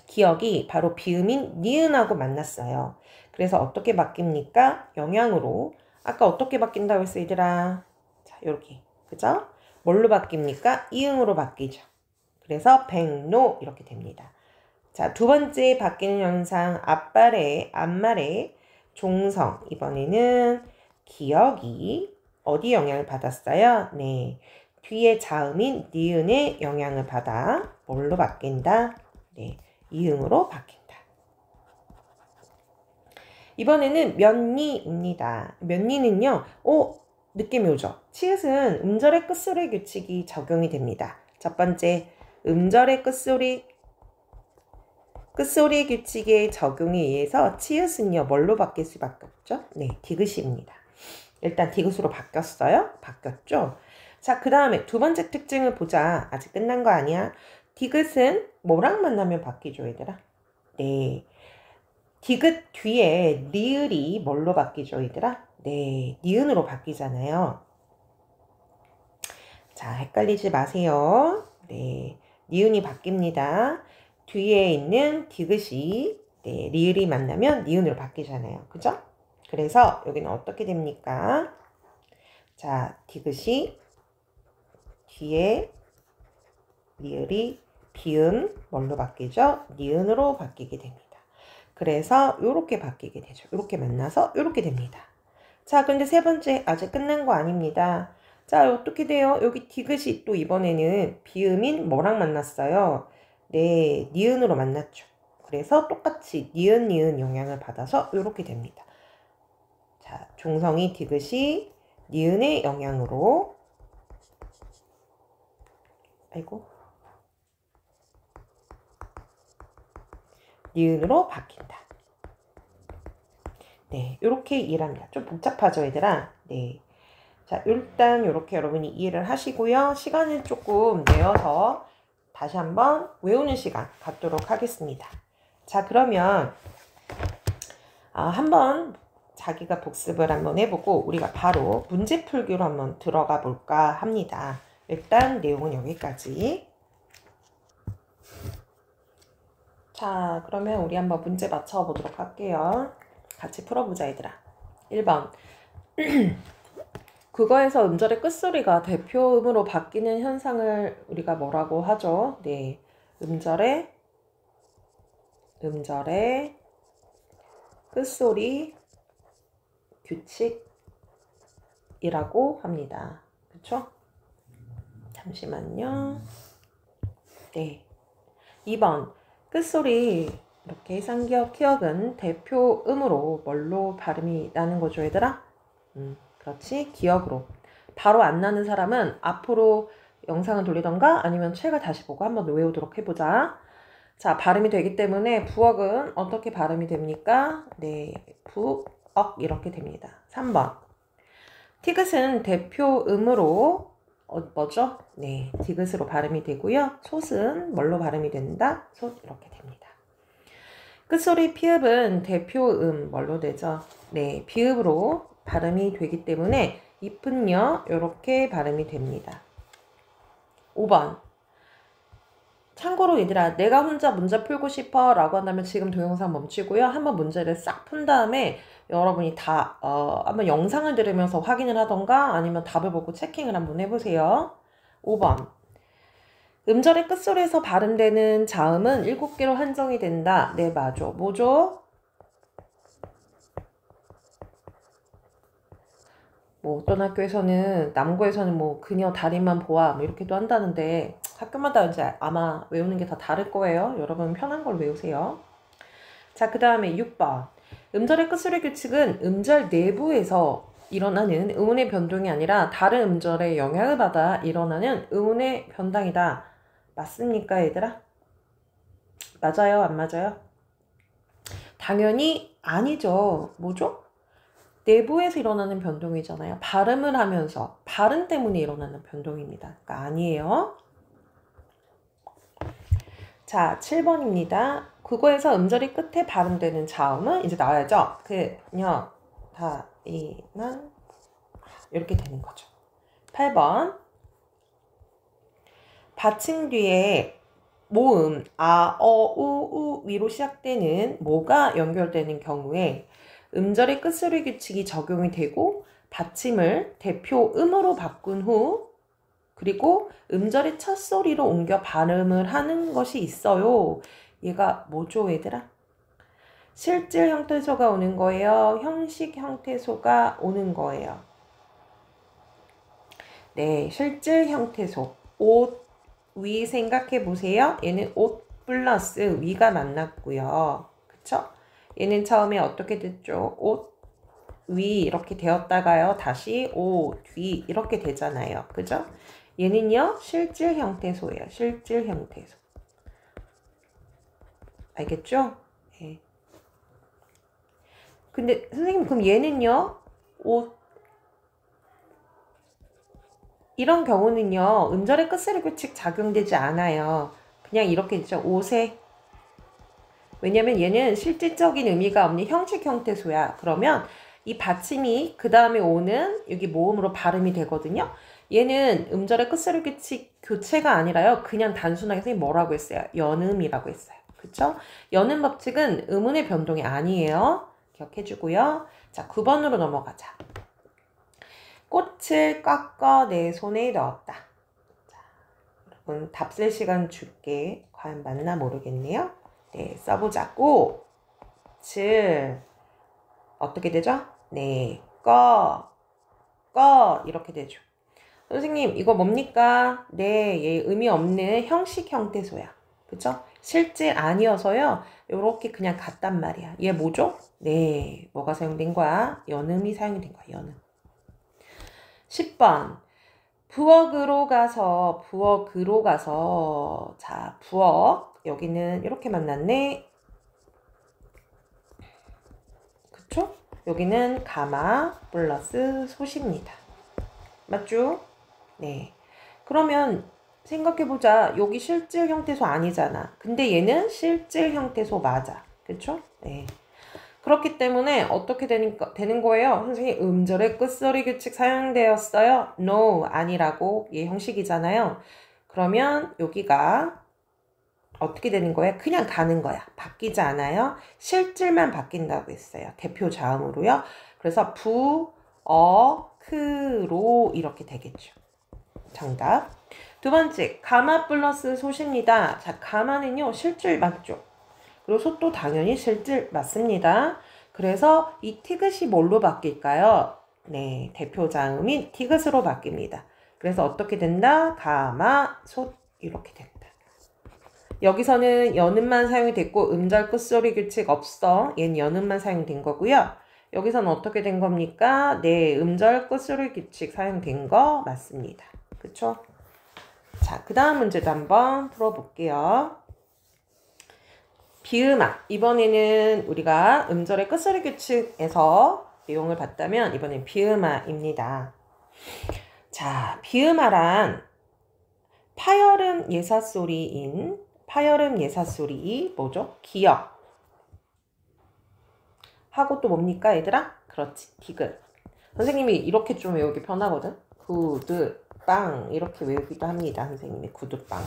기억이 바로 비음인 니은하고 만났어요. 그래서 어떻게 바뀝니까? 영향으로. 아까 어떻게 바뀐다고 했어, 얘들아? 자, 요렇게. 그죠? 뭘로 바뀝니까? 이응으로 바뀌죠. 그래서 백로 이렇게 됩니다. 자, 두 번째 바뀌는 현상, 앞말의 종성. 이번에는 기억이 어디 영향을 받았어요? 네. 뒤에 자음인 니은의 영향을 받아 뭘로 바뀐다? 네. 이응으로 바뀐다. 이번에는 면니입니다. 면니는요. 느낌이 오죠? 치읓은 음절의 끝소리 규칙이 적용이 됩니다. 첫 번째, 음절의 끝소리 규칙의 적용에 의해서 치읓은요. 뭘로 바뀔 수밖에 없죠? 네, 디귿입니다. 일단 디귿으로 바뀌었어요? 바뀌었죠? 자, 그 다음에 두 번째 특징을 보자. 아직 끝난 거 아니야? 디귿은 뭐랑 만나면 바뀌죠, 얘들아? 네, 디귿 뒤에 리을이 뭘로 바뀌죠, 얘들아? 네, 니은으로 바뀌잖아요. 자, 헷갈리지 마세요. 네, 니은이 바뀝니다. 뒤에 있는 디귿이 네, 리을이 만나면 니은으로 바뀌잖아요. 그죠? 그래서 여기는 어떻게 됩니까? 자, 디귿이 뒤에 리을이 비음 뭘로 바뀌죠? 니은으로 바뀌게 됩니다. 그래서 이렇게 바뀌게 되죠. 이렇게 만나서 이렇게 됩니다. 자, 근데 세 번째 아직 끝난 거 아닙니다. 자, 어떻게 돼요? 여기 디귿이 또 이번에는 비음인 뭐랑 만났어요? 네, 니은으로 만났죠. 그래서 똑같이 니은 영향을 받아서 이렇게 됩니다. 자, 종성이 디귿이 니은의 영향으로 니은으로 바뀐다. 네, 이렇게 이해를 합니다. 좀 복잡하죠, 얘들아? 네. 자, 일단 이렇게 여러분이 이해를 하시고요. 시간을 조금 내어서 다시 한번 외우는 시간 갖도록 하겠습니다. 자, 그러면 한번 자기가 복습을 한번 해보고 우리가 바로 문제 풀기로 한번 들어가 볼까 합니다. 일단 내용은 여기까지. 자, 그러면 우리 한번 문제 맞춰보도록 할게요. 같이 풀어보자, 얘들아. 1번. 국어에서 음절의 끝소리가 대표음으로 바뀌는 현상을 우리가 뭐라고 하죠? 네, 음절의 끝소리 규칙이라고 합니다. 그쵸? 잠시만요. 네. 2번. 끝소리 이렇게 상기역, 키역은 대표음으로 뭘로 발음이 나는 거죠, 얘들아? 그렇지, 기억으로. 바로 안 나는 사람은 앞으로 영상을 돌리던가 아니면 책을 다시 보고 한번 외우도록 해보자. 자, 발음이 되기 때문에 부억은 어떻게 발음이 됩니까? 네, 부억 이렇게 됩니다. 3번. 티귿은 대표음으로 뭐죠? 네, 디귿으로 발음이 되고요. 솥은 뭘로 발음이 된다? 솥 이렇게 됩니다. 끝소리 피읍은 대표음 뭘로 되죠? 네, 비읍으로 발음이 되기 때문에 잎은요 이렇게 발음이 됩니다. 5번. 참고로 얘들아, 내가 혼자 문제 풀고 싶어 라고 한다면 지금 동영상 멈추고요. 한번 문제를 싹 푼 다음에 여러분이 다 한번 영상을 들으면서 확인을 하던가 아니면 답을 보고 체킹을 한번 해보세요. 5번. 음절의 끝소리에서 발음되는 자음은 7개로 한정이 된다. 네, 맞아. 뭐죠? 뭐 어떤 학교에서는 남고에서는 뭐 그녀 다리만 보아 뭐 이렇게도 한다는데 학교마다 이제 아마 외우는 게 다 다를 거예요. 여러분 편한 걸 외우세요. 자, 그 다음에 6번. 음절의 끝소리 규칙은 음절 내부에서 일어나는 음운의 변동이 아니라 다른 음절의 영향을 받아 일어나는 음운의 변당이다. 맞습니까, 얘들아? 맞아요? 안 맞아요? 당연히 아니죠. 뭐죠? 내부에서 일어나는 변동이잖아요. 발음을 하면서 발음 때문에 일어나는 변동입니다. 그러니까 아니에요. 자, 7번입니다. 국어에서 음절이 끝에 발음되는 자음은 이제 나와야죠. 그녀, 다, 이, 난 이렇게 되는 거죠. 8번 받침 뒤에 모음 아, 어, 우, 위로 시작되는 모가 연결되는 경우에 음절의 끝소리 규칙이 적용이 되고 받침을 대표 음으로 바꾼 후 그리고 음절의 첫 소리로 옮겨 발음을 하는 것이 있어요. 얘가 뭐죠, 얘들아? 실질 형태소가 오는 거예요? 형식 형태소가 오는 거예요? 네, 실질 형태소. 옷, 위 생각해 보세요. 얘는 옷 플러스 위가 만났고요. 그쵸? 얘는 처음에 어떻게 됐죠? 옷, 위 이렇게 되었다가요. 다시 옷, 위 이렇게 되잖아요. 그죠? 얘는요. 실질 형태소예요. 실질 형태소. 알겠죠? 네. 근데 선생님 그럼 얘는요. 옷 이런 경우는요. 음절의 끝소리 규칙 작용되지 않아요. 그냥 이렇게 되죠. 옷에 왜냐면 얘는 실질적인 의미가 없는 형식 형태소야. 그러면 이 받침이 그 다음에 오는 여기 모음으로 발음이 되거든요. 얘는 음절의 끝소리 규칙 교체가 아니라요. 그냥 단순하게 선생님 뭐라고 했어요? 연음이라고 했어요. 그쵸? 연음 법칙은 음운의 변동이 아니에요. 기억해주고요. 자, 9번으로 넘어가자. 꽃을 꺾어 내 손에 넣었다. 자, 여러분 답 쓸 시간 줄게. 과연 맞나 모르겠네요. 네, 써보자고. 꽃을 어떻게 되죠? 네, 꺼 이렇게 되죠. 선생님 이거 뭡니까? 네, 얘 의미 없는 형식 형태소야. 그쵸? 실질 아니어서요. 요렇게 그냥 갔단 말이야. 얘 뭐죠? 네, 뭐가 사용된 거야? 연음이 사용된 거야. 연음. 10번 부엌으로 가서 자, 부엌 여기는 이렇게 만났네. 그쵸? 여기는 가마 플러스 소시입니다. 맞죠? 네. 그러면 생각해보자. 여기 실질 형태소 아니잖아. 근데 얘는 실질 형태소 맞아. 그쵸? 네. 그렇기 때문에 어떻게 되는 거예요? 선생님 음절의 끝소리 규칙 사용되었어요? No, 아니라고. 얘 형식이잖아요. 그러면 여기가 어떻게 되는 거예요? 그냥 가는 거야. 바뀌지 않아요. 실질만 바뀐다고 했어요. 대표 자음으로요. 그래서 부, 어, 크, 로 이렇게 되겠죠. 정답. 두 번째, 가마 플러스 소시입니다. 자, 가마는요. 실질 맞죠? 그리고 솥도 당연히 실질 맞습니다. 그래서 이 티귿이 뭘로 바뀔까요? 네, 대표 자음인 티귿으로 바뀝니다. 그래서 어떻게 된다? 가마, 솥 이렇게 된다. 여기서는 연음만 사용이 됐고 음절 끝소리 규칙 없어. 얘는 연음만 사용된 거고요. 여기서는 어떻게 된 겁니까? 네, 음절 끝소리 규칙 사용된 거 맞습니다. 그쵸? 자, 그 다음 문제도 한번 풀어볼게요. 비음아. 이번에는 우리가 음절의 끝소리 규칙에서 내용을 봤다면 이번엔 비음아입니다. 자, 비음아란 파열음 예사소리인 파열음 예사소리 뭐죠? 기역 하고 또 뭡니까 얘들아? 그렇지, 디귿. 선생님이 이렇게 좀 외우기 편하거든. 구드 빵 이렇게 외우기도 합니다. 선생님이 구드빵.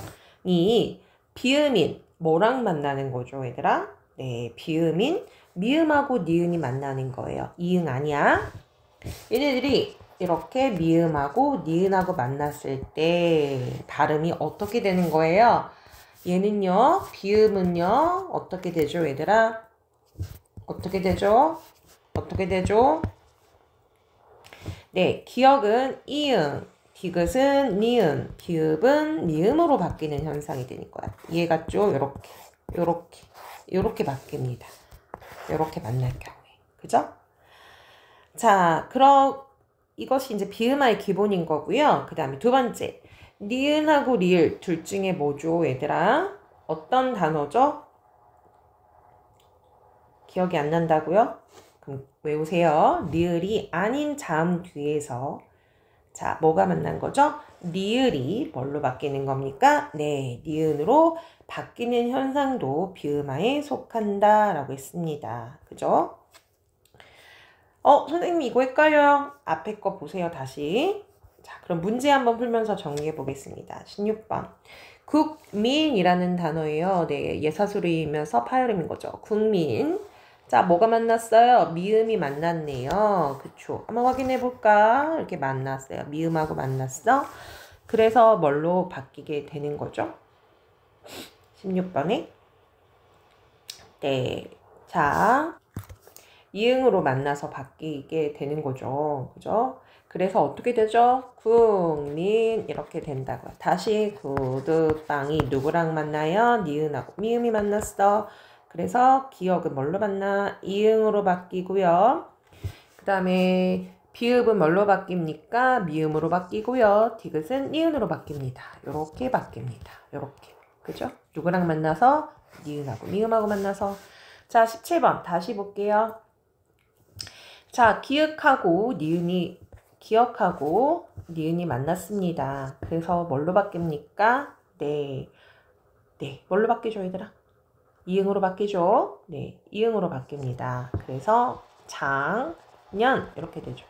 이 비음인 뭐랑 만나는 거죠 얘들아? 네, 비음인 미음하고 니은이 만나는 거예요. 이응 아니야. 얘네들이 이렇게 미음하고 니은하고 만났을 때 발음이 어떻게 되는 거예요? 얘는요, 비음은요, 어떻게 되죠, 얘들아? 어떻게 되죠? 어떻게 되죠? 네, 기역은 이응, 디귿은 니은, 비읍은 니음으로 바뀌는 현상이 되는 거야. 이해갔죠? 요렇게 바뀝니다. 요렇게 만날 경우에. 그죠? 자, 그럼 이것이 이제 비음화의 기본인 거고요. 그 다음에 두 번째. 니은하고 리을 둘 중에 뭐죠, 얘들아? 어떤 단어죠? 기억이 안 난다고요? 그럼 외우세요. 리을이 아닌 자음 뒤에서 자, 뭐가 만난 거죠? 리을이 뭘로 바뀌는 겁니까? 네, 니은으로 바뀌는 현상도 비음화에 속한다 라고 했습니다. 그죠? 선생님 이거 헷갈려요. 앞에 거 보세요, 다시. 자, 그럼 문제 한번 풀면서 정리해 보겠습니다. 16번. 국민이라는 단어예요. 네, 예사술이면서 파열음인 거죠. 국민. 자, 뭐가 만났어요? 미음이 만났네요. 그쵸? 한번 확인해 볼까? 이렇게 만났어요. 미음하고 만났어. 그래서 뭘로 바뀌게 되는 거죠? 16번에. 네. 자, 이응으로 만나서 바뀌게 되는 거죠. 그죠? 그래서 어떻게 되죠? 국민 이렇게 된다고요. 다시 구두방이 누구랑 만나요? 니은하고 미음이 만났어. 그래서 기억은 뭘로 만나? 이응으로 바뀌고요. 그 다음에 비읍은 뭘로 바뀝니까? 미음으로 바뀌고요. 디귿은 니은으로 바뀝니다. 요렇게 바뀝니다. 요렇게. 그죠? 누구랑 만나서? 니은하고 미음하고 만나서. 자, 17번 다시 볼게요. 자, 기억하고 니은이 만났습니다. 그래서 뭘로 바뀝니까? 네. 네. 뭘로 바뀌죠, 얘들아? 이응으로 바뀌죠? 네. 이응으로 바뀝니다. 그래서 작년 이렇게 되죠.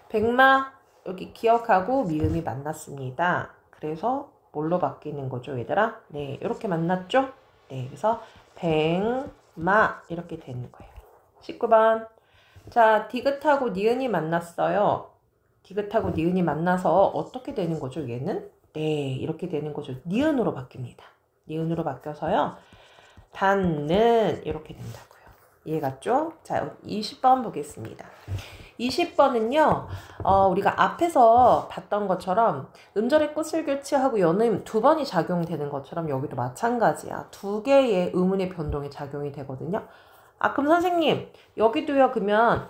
백마 여기 기억하고 미음이 만났습니다. 그래서 뭘로 바뀌는 거죠, 얘들아? 네. 이렇게 만났죠? 네. 그래서 백마 이렇게 되는 거예요. 19번. 자, 디귿하고 니은이 만났어요. 디귿하고 니은이 만나서 어떻게 되는 거죠, 얘는? 네, 이렇게 되는 거죠. 니은으로 바뀝니다. 니은으로 바뀌어서요. 닿는 이렇게 된다고요. 이해갔죠? 자, 20번 보겠습니다. 20번은요. 우리가 앞에서 봤던 것처럼 음절의 끝을 교체하고 연음 두 번이 작용되는 것처럼 여기도 마찬가지야. 두 개의 음운의 변동이 작용이 되거든요. 아, 그럼 선생님 여기도요. 그러면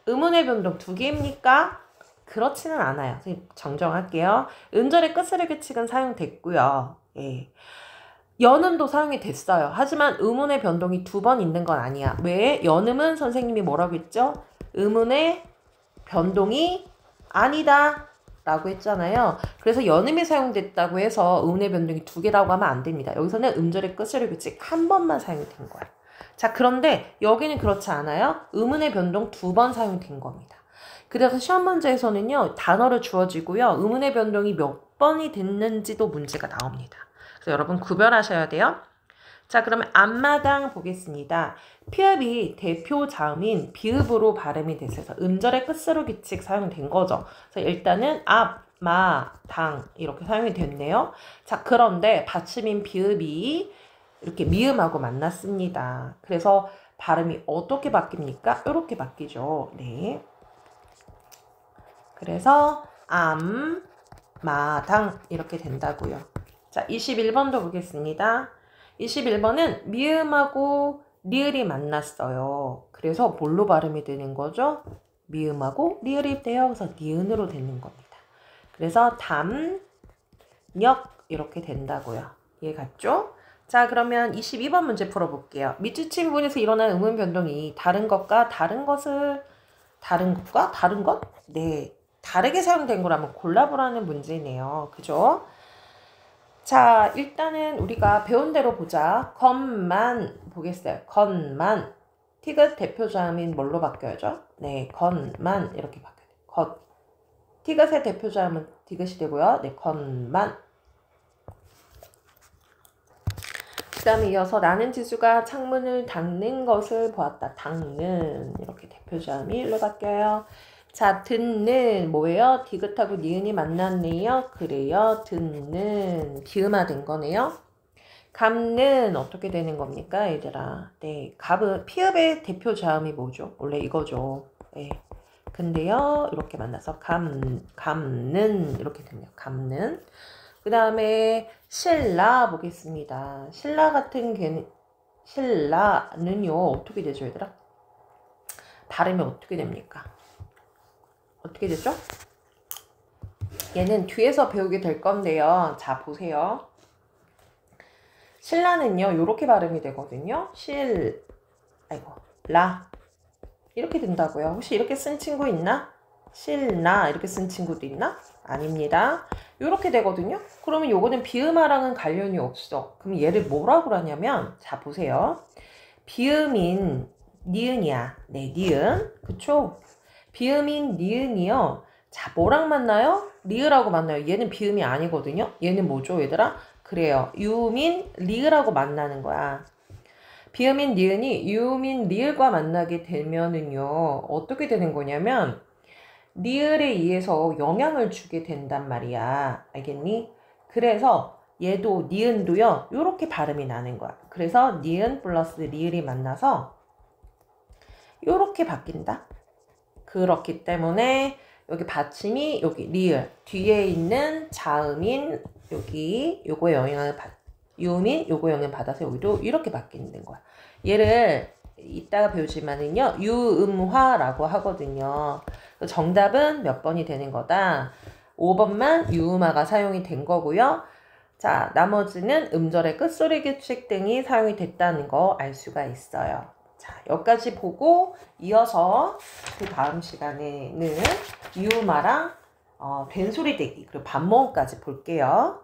음운의 변동 두 개입니까? 그렇지는 않아요. 선생님 정정할게요. 음절의 끝을 규칙은 사용됐고요. 예. 연음도 사용이 됐어요. 하지만 음운의 변동이 두 번 있는 건 아니야. 왜? 연음은 선생님이 뭐라고 했죠? 음운의 변동이 아니다 라고 했잖아요. 그래서 연음이 사용됐다고 해서 음운의 변동이 두 개라고 하면 안 됩니다. 여기서는 음절의 끝을 규칙 한 번만 사용이 된 거야. 자, 그런데 여기는 그렇지 않아요. 음운의 변동 두 번 사용된 겁니다. 그래서 시험 문제에서는요. 단어를 주어지고요. 음운의 변동이 몇 번이 됐는지도 문제가 나옵니다. 그래서 여러분 구별하셔야 돼요. 자, 그러면 앞마당 보겠습니다. 피읍이 대표 자음인 비읍으로 발음이 됐어서 음절의 끝으로 규칙 사용된 거죠. 그래서 일단은 앞, 마, 당 이렇게 사용이 됐네요. 자, 그런데 받침인 비읍이 이렇게 미음하고 만났습니다. 그래서 발음이 어떻게 바뀝니까? 이렇게 바뀌죠. 네. 그래서 암, 마, 당 이렇게 된다고요. 자, 21번도 보겠습니다. 21번은 미음하고 리을이 만났어요. 그래서 뭘로 발음이 되는 거죠? 미음하고 리을이 돼요. 그래서 니은으로 되는 겁니다. 그래서 담, 역 이렇게 된다고요. 이해 갔죠? 자, 그러면 22번 문제 풀어볼게요. 밑줄치 부분에서 일어난 음운 변동이 다른 것과 다른 것? 네, 다르게 사용된 거라면 골라보라는 문제네요. 그죠? 자, 일단은 우리가 배운 대로 보자. 건만 보겠어요. 건만. 티귿 대표자음인 뭘로 바뀌어야죠? 네, 건만 이렇게 바뀌어요. 건. 티귿의 대표자음은 디귿이 되고요. 네, 건만. 그 다음에 이어서 나는 지수가 창문을 닦는 것을 보았다. 닦는 이렇게 대표자음이 일로 바뀌어요. 자, 듣는 뭐예요? 디귿하고 니은이 만났네요. 그래요. 듣는 비음화된 거네요. 갑는 어떻게 되는 겁니까, 얘들아? 네, 갑은 피읍의 대표 자음이 뭐죠? 원래 이거죠. 네. 근데요, 이렇게 만나서 감는 이렇게 되네요. 감는. 그 다음에 신라 보겠습니다. 신라는요 어떻게 되죠, 얘들아? 발음이 어떻게 됩니까? 어떻게 되죠? 얘는 뒤에서 배우게 될 건데요. 자, 보세요. 신라는요, 요렇게 발음이 되거든요. 라. 이렇게 된다고요. 혹시 이렇게 쓴 친구 있나? 실나 이렇게 쓴 친구도 있나? 아닙니다. 이렇게 되거든요. 그러면 요거는 비음화랑은 관련이 없어. 그럼 얘를 뭐라고 그러냐면, 자 보세요. 비음인 니은이야. 네, 니은. 그쵸? 비음인 니은이요. 자, 뭐랑 만나요? 리을하고 만나요. 얘는 비음이 아니거든요. 얘는 뭐죠, 얘들아? 그래요. 유민 리을하고 만나는 거야. 비음인 니은이 유민 리을과 만나게 되면은요, 어떻게 되는 거냐면, 리을에 의해서 영향을 주게 된단 말이야. 알겠니? 그래서 얘도 니은도요, 요렇게 발음이 나는 거야. 그래서 니은 플러스 리을이 만나서 요렇게 바뀐다. 그렇기 때문에 여기 받침이 여기 리을 뒤에 있는 자음인 여기 요거에 영향을 유음인 요거 영향을 받아서 여기도 이렇게 바뀌는 거야. 얘를 이따가 배우지만은요, 유음화라고 하거든요. 정답은 몇 번이 되는 거다? 5번만 유음화가 사용이 된 거고요. 자, 나머지는 음절의 끝소리 규칙 등이 사용이 됐다는 거 알 수가 있어요. 자, 여기까지 보고 이어서 그 다음 시간에는 유음화랑 된소리 대기 그리고 반모음까지 볼게요.